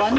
1